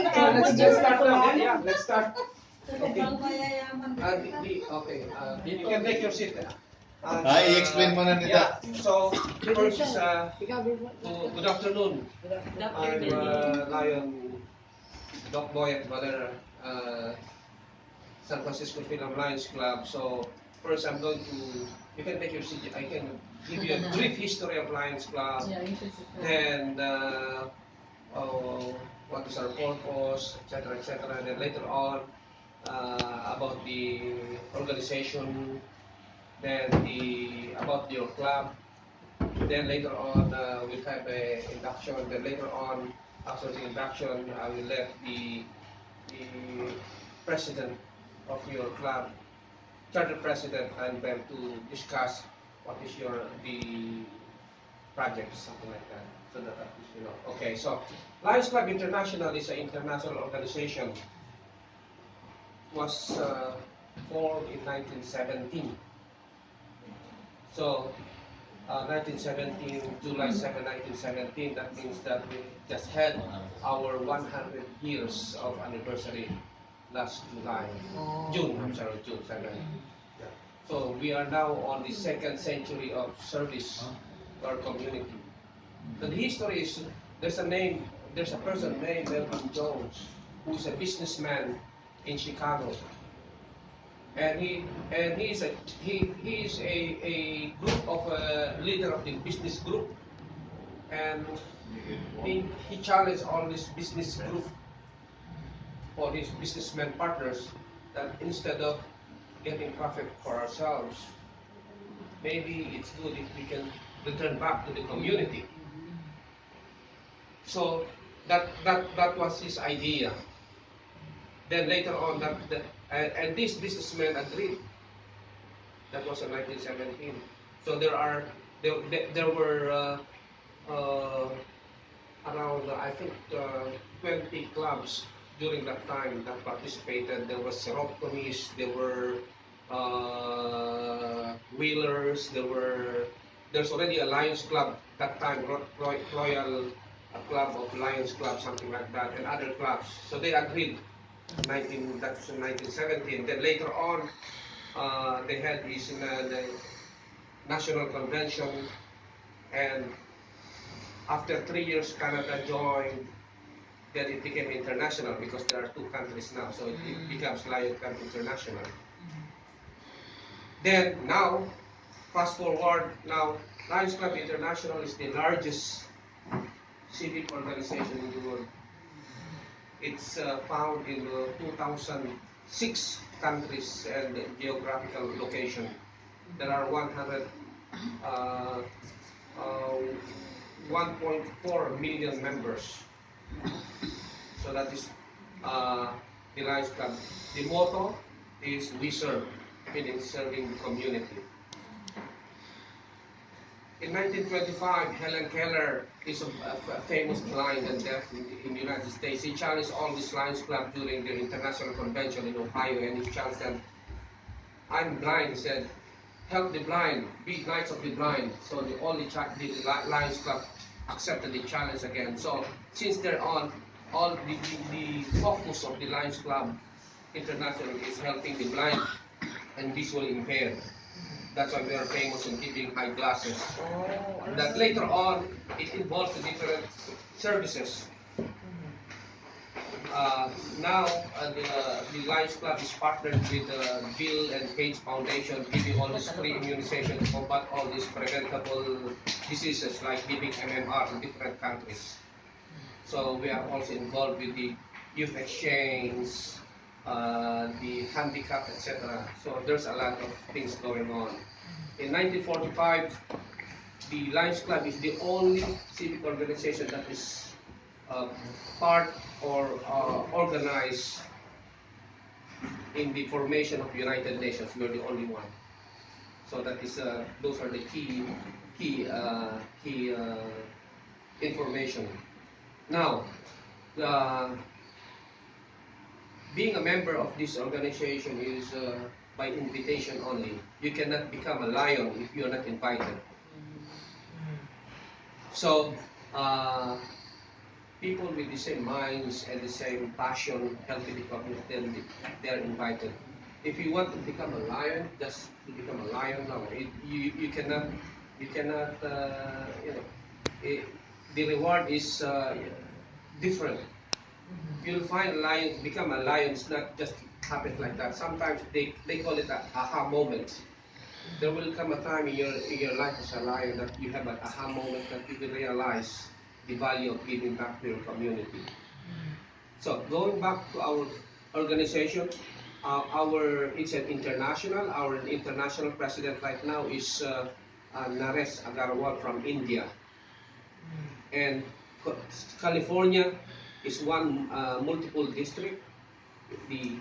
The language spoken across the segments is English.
let's start now. Yeah, let's start. Okay. You can take your seat. I-explain mo na nila. Yeah, so first is good afternoon. I'm Lion Doc Boy at Valera, San Francisco Fil-Am Lions Club. So first I'm going to, you can take your seat. I can give you a brief history of Lions Club. Then what is our purpose, etc., etc. Then later on about the organization, then about your club. Then later on we'll have a induction. Then later on, after the induction, I will let the president of your club, charter president, and them to discuss what is the project, something like that, so that at least you know. Okay, so Lions Club International is an international organization. Was formed in 1917. So 1917, July 7, 1917, that means that we just had our 100 years of anniversary last July. June 7. Yeah. So we are now on the second century of service to our community. The history is, there's a person named Melvin Jones, who is a businessman in Chicago. And he is a group of a leader of the business group, and he challenged all this business group or his businessmen partners that instead of getting profit for ourselves, maybe it's good if we can return back to the community. So that was his idea. Then later on, and this businessman agreed. That was in 1917. So there were around I think 20 clubs during that time that participated. There were seroptomists, there were wheelers, there's already a Lions Club that time, Royal Club of Lions Club, something like that, and other clubs. So they agreed. That was in 1917. Then later on, they had this in the national convention, and after 3 years, Canada joined. Then it became international because there are 2 countries now, so it becomes Lion Club International. Then now, fast forward, now Lions Club International is the largest civic organization in the world. It's found in 2006 countries and geographical location. There are 1.4 million members. So that is the Lions Club. The motto is "We serve," meaning serving the community. In 1925, Helen Keller is a famous blind and deaf in the United States. He challenged all these Lions Club during the international convention in Ohio, and he challenged them. I'm blind, he said. Help the blind, be Knights of the Blind. So the Lions Club accepted the challenge again. So since they're on, all the focus of the Lions Club International is helping the blind and visually impaired. That's why we are famous in giving eyeglasses. That later on, it involves the different services. Now, the Lions Club is partnered with the Bill and Page Foundation, giving all this free immunization to combat all these preventable diseases like giving MMR in different countries. So we are also involved with the youth exchange, the handicap, etc. So there's a lot of things going on. In 1945, the Lions Club is the only civic organization that is part or organized in the formation of United Nations. We are the only one. So that is those are the key information. Now, being a member of this organization is by invitation only. You cannot become a lion if you are not invited. So people with the same minds and the same passion, healthy development, then they are invited. If you want to become a lion, just to become a lion now. You cannot, you know, the reward is different. You'll find lions become a lion. It's not just happens like that. Sometimes they call it a aha moment. There will come a time in your life as a lion that you have an aha moment that you will realize the value of giving back to your community. So going back to our organization, it's an international. Our international president right now is Naresh Agarwal from India, and California is one multiple district. The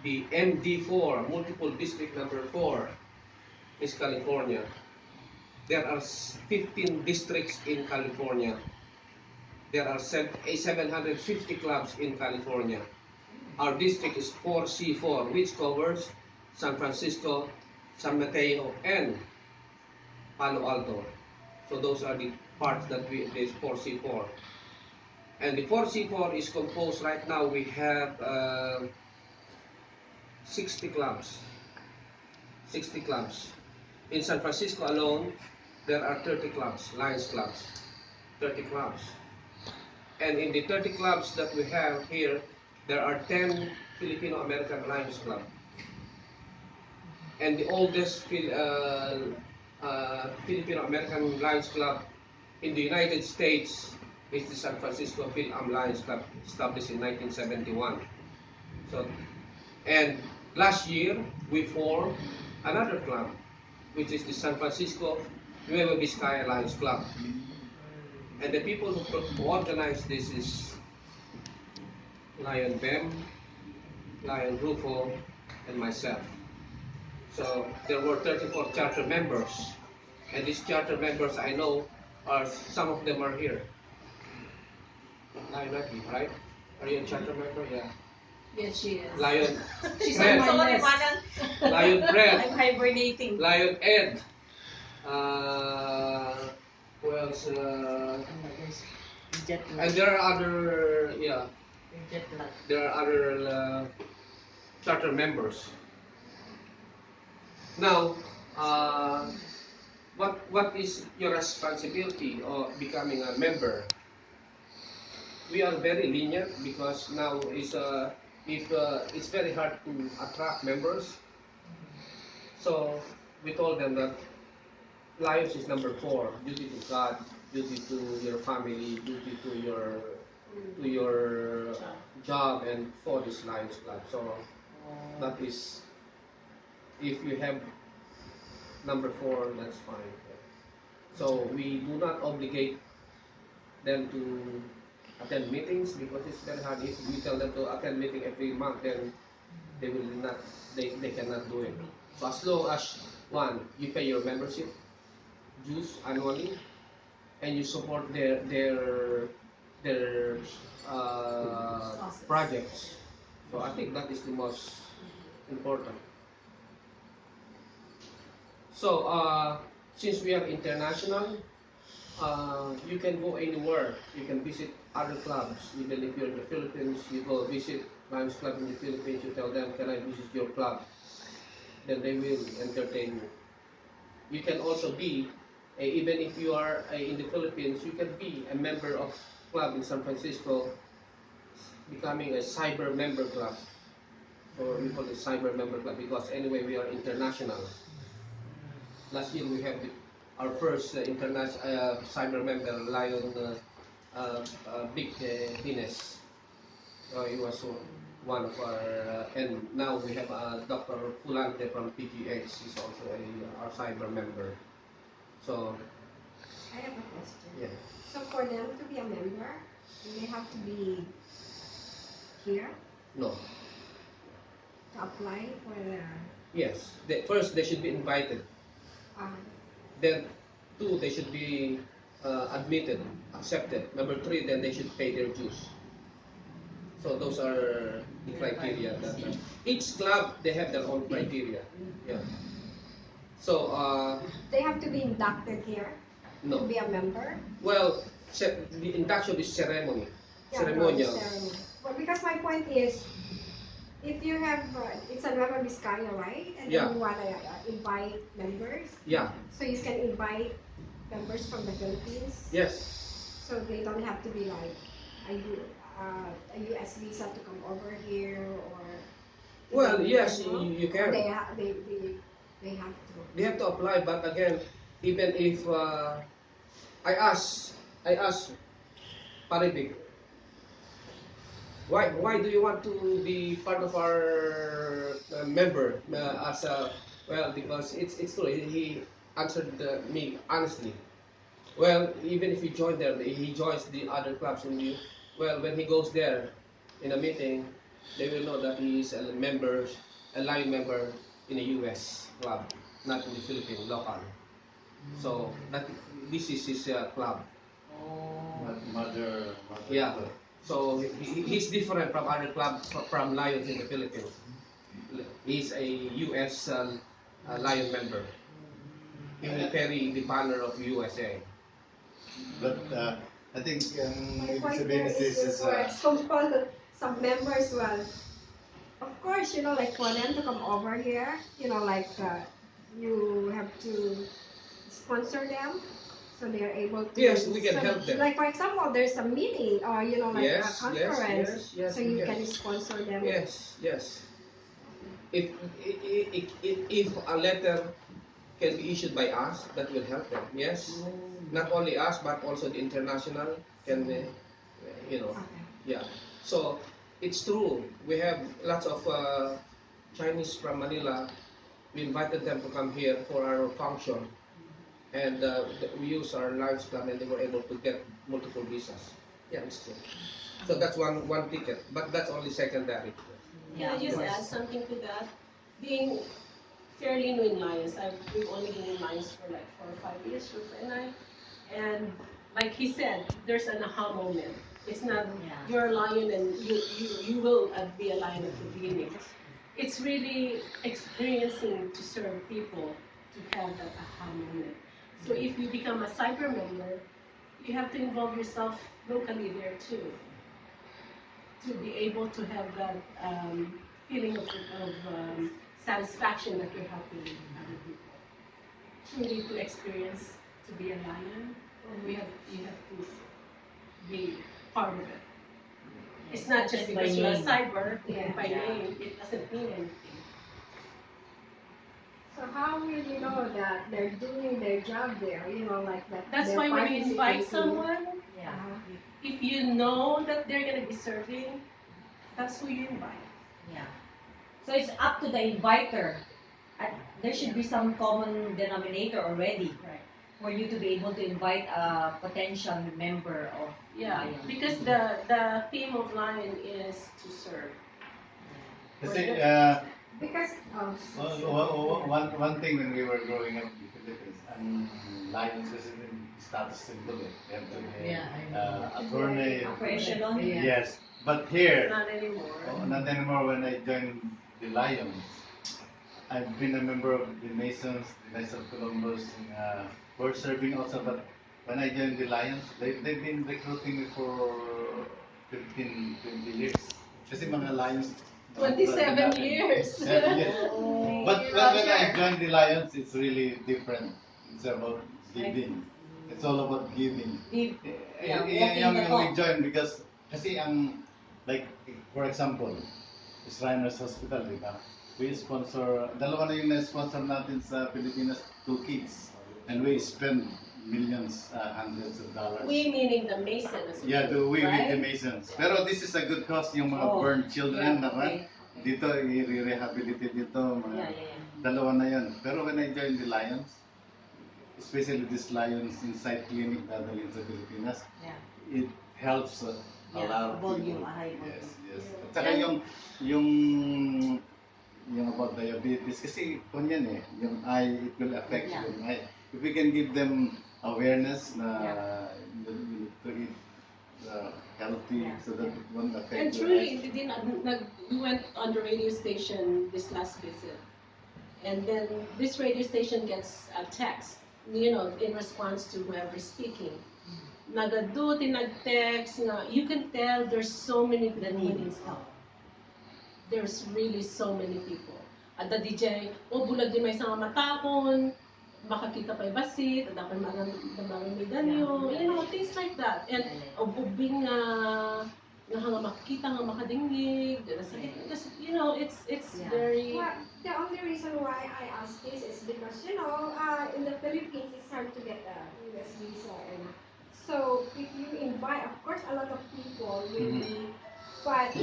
the MD4 multiple district number 4 is California. There are 15 districts in California. There are 750 clubs in California. Our district is 4C4, which covers San Francisco, San Mateo, and Palo Alto. So those are the parts that there's 4C4. And the 4C4 is composed right now, we have 60 clubs. 60 clubs. In San Francisco alone, there are 30 clubs, Lions clubs. 30 clubs. And in the 30 clubs that we have here, there are 10 Filipino American Lions Club. And the oldest Filipino American Lions Club in the United States is the San Francisco Fil-Am Lions Club, established in 1971. So, and last year we formed another club, which is the San Francisco Nueva Vizcaya Lions Club. And the people who organized this is Lion Bem, Lion Rufo, and myself. So there were 34 charter members, and these charter members I know are some of them are here. Lion Naki, right? Are you a charter member? Yeah. Yes, she is. Lion. She's Fred. on my list. Lion Fred. I'm hibernating. Lion Ed. Who else? And there are other, yeah. There are other charter members. Now, what is your responsibility of becoming a member? We are very lenient because now is if it's very hard to attract members. So we told them that Lions is number 4, duty to God, duty to your family, duty to your job, and for this Lions Club. So that is, if you have number 4, that's fine. So we do not obligate them to attend meetings because it's very hard. If we tell them to attend meeting every month, then they will not, they cannot do it. So as long as, one, you pay your membership dues annually, and you support their projects. So I think that is the most important. So since we are international, you can go anywhere. You can visit other clubs. Even if you're in the Philippines, you go visit Lions Club in the Philippines. You tell them, "Can I visit your club?" Then they will entertain you. You can also be, even if you are in the Philippines, you can be a member of club in San Francisco, becoming a cyber member club. Or we call it cyber member club because anyway we are international. Last year we have our first international cyber member, Lion Big Hines. He was one of our, and now we have Dr. Fulante from PGH. He's also our cyber member. So I have a question. yeah. So for them to be a member, do they have to be here No. to apply for the? Yes. First, they should be invited. Then, 2, they should be admitted, accepted. Number 3, then they should pay their dues. So those are the criteria. Each club, they have their own criteria. Yeah. So They have to be inducted here no. to be a member. Well, The induction is ceremony, Yeah, no, the ceremonial. ceremony. But because my point is, if you have, it's a Nueva Vizcaya, right? And Yeah. then you want to invite members. Yeah. So you can invite members from the Philippines. Yes. So they don't have to be like a US visa to come over here, or Well, yes, you know, you or can. they have to. They have to apply, but again, even if I ask, I ask Paribig, why do you want to be part of our member as a, well, because it's true. He answered me honestly. Well, even if he joined there, he joins the other clubs, and you, well, when he goes there in a meeting, they will know that he is a member, a lion member in a US club, not in the Philippine local. So that this is his club. Mother. Yeah. So he's different from other clubs from Lions in the Philippines. He's a US Lion member. He will carry the banner of USA. But I think My ibig point sabihin there is this is is for example, some members, well, of course, you know, like for them to come over here, you know, like you have to sponsor them, so they are able to. Yes, we can so, help them. Like for example, there's a meeting or you know, like a Yes, conference, yes, so we you can sponsor them. yes. If a letter can be issued by us, that will help them. Yes, not only us but also the international can, you know, Okay. yeah. So it's true. We have lots of Chinese from Manila. We invited them to come here for our function, and we use our Lions Club, and they were able to get multiple visas. Yeah, it's true. So that's one ticket, but that's only secondary. Can I just add something to that? Being fairly new in Lions, we've only been in Lions for like 4 or 5 years, Rufo and I. And like he said, there's an aha moment. It's not you're a lion and you will be a lion at the beginning. It's really experiencing to serve people to have that aha moment. So if you become a cyber member, you have to involve yourself locally there too, to be able to have that feeling of satisfaction that you're helping other people. Truly to experience to be a lion, you have to be part of it. It's not just because you're a cyber by name, it doesn't mean anything. So how will you know that they're doing their job there? You know, like that. That's they're why when you invite participating. someone, if you know that they're going to be serving, that's who you invite. Yeah. So it's up to the inviter. There should be some common denominator already, Right. for you to be able to invite a potential member of Lion. Because the theme of Lion is to serve. kasi Because one thing when we were growing up in the Philippines, lions kasi status symbol eh. They have to be attorney. Upper echelon? Yes, but here, Not anymore. not anymore. When I joined the Lions, I've been a member of the Masons, the Knights of Columbus, for serving also. But when I joined the Lions, they've been recruiting me for 15, 20 years. Kasi mga Lions. 27 years. 7 years. Oh. But when I joined the Lions, it's really different. It's about giving. It's all about giving. Yung we join because kasi like for example, Shriners Hospital, di ba? We sponsor, dalawa na yung na-sponsor natin sa Pilipinas, 2 kids. And we spend millions, hundreds of dollars. We meaning the Masons. Yeah, we right? with the Masons. Pero this is a good cause, yung mga burned children, dito, i-rehabilitate dito, mga dalawa na yun. Pero when I joined the Lions, especially this Lions Insight Clinic dadalhin sa Pilipinas, it helps a lot of people. Yes. At saka yung about diabetes, kasi kung yan eh, yung eye, it will affect yung eye. If we can give them awareness na you need to eat healthy so that it won't affect. And truly, we went on the radio station this last visit, and then this radio station gets a text, in response to whoever's speaking. nagadu, tinag-text, nga, you can tell there's so many people who needs help. There's really so many people. At the DJ, bulag di may isang matakon, makakita pa basit, at dapat maramidan nyo, things like that. And ubing nga makita nga makadingig, it's very... Well, the only reason why I ask this is because, in the Philippines, it's hard to get a US visa. And so if you invite, of course, a lot of people will be, but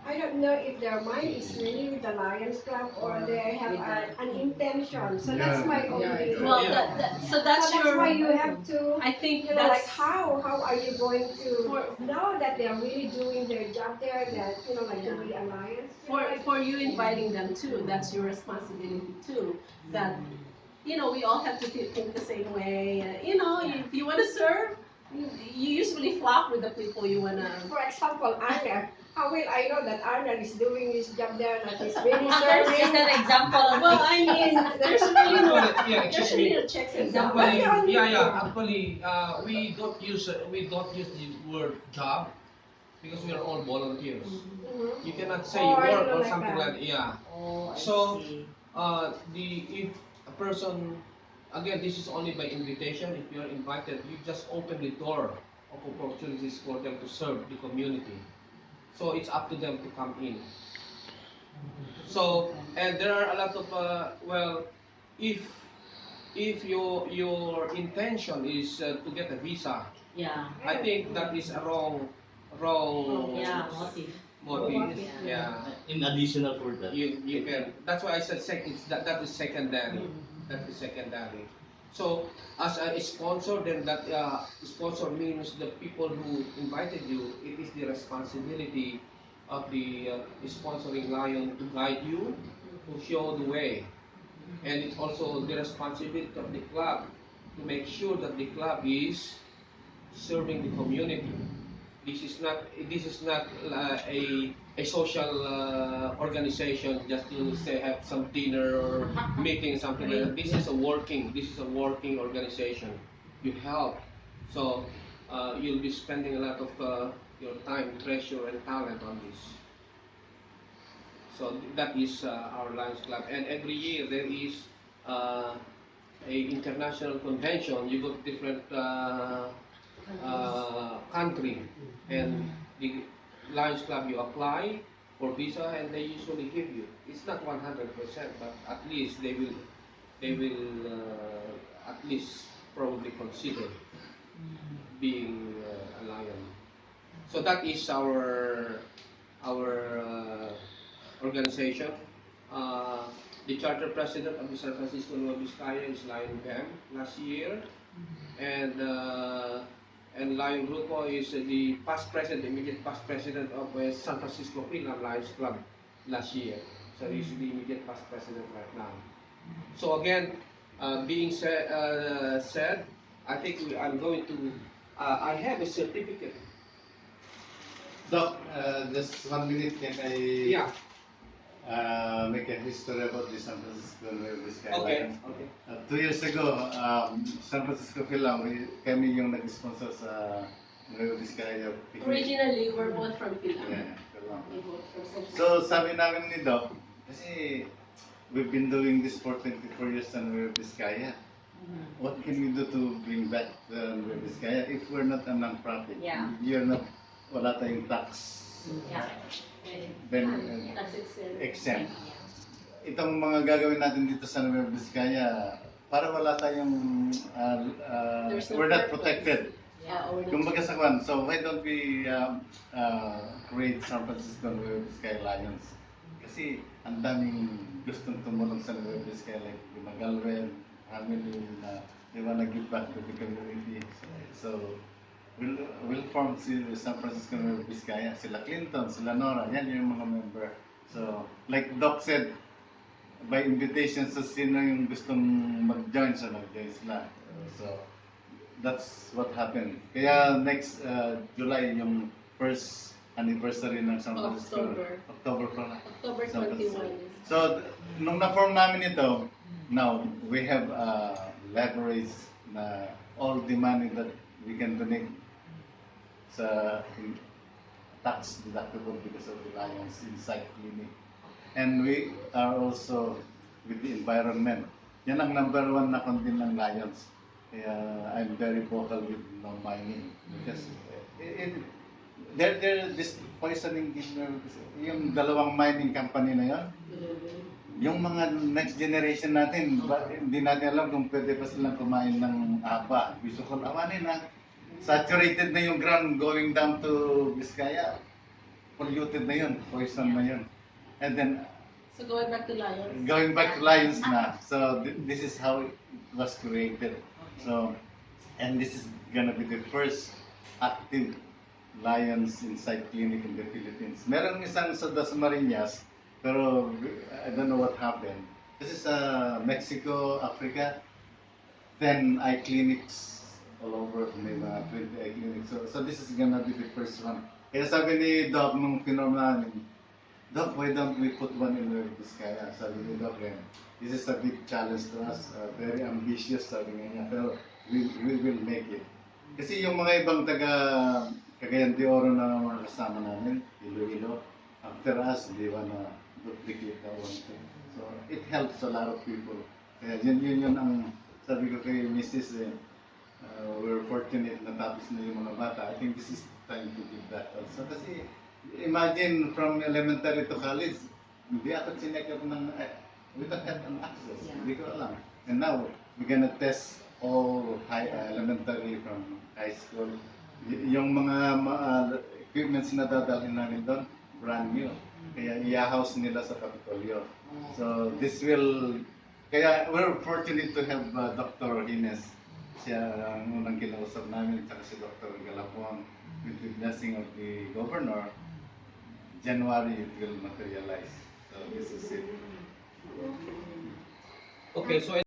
I don't know if their mind is really with the Lions Club or they have an intention. So that's my only. Well, so that's why you have to. I think like how are you going to know that they are really doing their job there? That like to be a Lions. For you inviting them too, that's your responsibility too. That we all have to think the same way. If you want to serve, you usually flock with the people you want to. For example, Arner. How will I know that Arner is doing his job there, that he's really serving? Just an example. Well, I mean, there's really no, excuse me. checks and Actually, balances. actually, we don't use the word job because we are all volunteers. You cannot say work or like something that. like yeah. Oh, I So, see. if a person, again, this is only by invitation. If you are invited, you just open the door of opportunities for them to serve the community. So it's up to them to come in. So, and there are a lot of if your intention is to get a visa, Yeah. I think that is a wrong Yeah, motive. motive. Yeah. In additional for that. You can. That's why I said that is secondary. That is secondary. So as a sponsor, then that sponsor means the people who invited you. It is the responsibility of the sponsoring lion to guide you, to show the way, and it's also the responsibility of the club to make sure that the club is serving the community. This is not a social organization just to say have some dinner or meeting something like that. This is a working organization. You help, so you'll be spending a lot of your time, treasure, and talent on this. So that is our Lions Club, and every year there is uh, a international convention. You go to different country, and the Lions Club, you apply for visa and they usually give you. It's not 100%, but at least they will at least probably consider being a lion. So that is our organization. Uh, the charter president of the San Francisco Nueva Vizcaya is Lion Bam last year, and Lion Rufo is the past president, immediate past president of San Francisco Fil-Am Lions Club last year. So he's the immediate past president right now. So again, being said, I think I'm going to. I have a certificate. Doc, just 1 minute, can I Yeah. make a history about the San Francisco Nueva Vizcaya Okay. Lions? Okay. 2 years ago, San Francisco Fil-Am, kami yung nag-sponsor sa Nueva Vizcaya picnic. Originally, we're both from Fil-Am. Yeah, Fil-Am. We both from Sept. So sabi namin ni Doc, kasi we've been doing this for 24 years sa Nueva Vizcaya. What can we do to bring back the Nueva Vizcaya if we're not a non-profit? Yeah. You're not, wala tayong tax. Yeah. That's Exempt. Itong mga gagawin natin dito sa Nueva Vizcaya, para wala tayong, we're not protected. Kumbaga sa kwan, so why don't we create San Francisco Nueva Vizcaya Lions? Kasi ang daming gustong tumulong sa Nueva Vizcaya, like Magalwen, family na they wanna give back to the community. So we'll form si San Francisco Nueva Vizcaya, sila Clinton, sila Nora, yan yung mga member. So like Doc said, by invitation sa sino yung gustong mag-join, so nag-join sila. So that's what happened. Kaya next July yung first anniversary ng San Francisco. October pala. October 21. So nung na-form namin ito, now we have leverage na all the money that we can donate sa tax deductible because of the lions inside clinic. And we are also with the environment. Yan ang number one na condemn ng lions. Kaya I'm very vocal with no mining because they're this poisoning yung dalawang mining company na yon. Yung mga next generation natin, hindi natin alam kung pwede pa silang kumain ng haba. Gusto ko awanin na saturated na yung ground going down to Vizcaya. Polluted na yun, poison na yun. And then, So going back to lions. going back to lions na. So this is how it was created. So, and this is gonna be the first active lions inside clinic in the Philippines. Meron isang sa Dasmariñas, pero I don't know what happened. This is Mexico, Africa, 10 eye clinics all over, may mga 20 eye clinics. So this is gonna be the first one. Kaya sabi ni Doc nung pinorm namin, Doc, why don't we put one in Nueva Vizcaya? Sabi ni Doc, this is a big challenge to us, very ambitious, sabi niya, pero we will make it. Kasi yung mga ibang taga Cagayan de Oro na mga kasama namin, Iloilo, after us, they wanna duplicate that one thing. So it helps a lot of people. Kaya yun ang sabi ko kay Mrs. We're fortunate na tapos na yung mga bata. I think this is time to give that also. Kasi imagine from elementary to college, hindi ako chinek up ng, we don't have an access. Hindi ko alam. And now, we're gonna test all elementary from high school. Yung mga equipments na dadalhin namin doon, brand new. Kaya i-house nila sa Kapitolyo. So this will, kaya we're fortunate to have Dr. Hines. Siya ang unang kinausap namin, tsaka si Dr. Galapon. With the blessing of the governor, January it will materialize. So this is it. Okay, so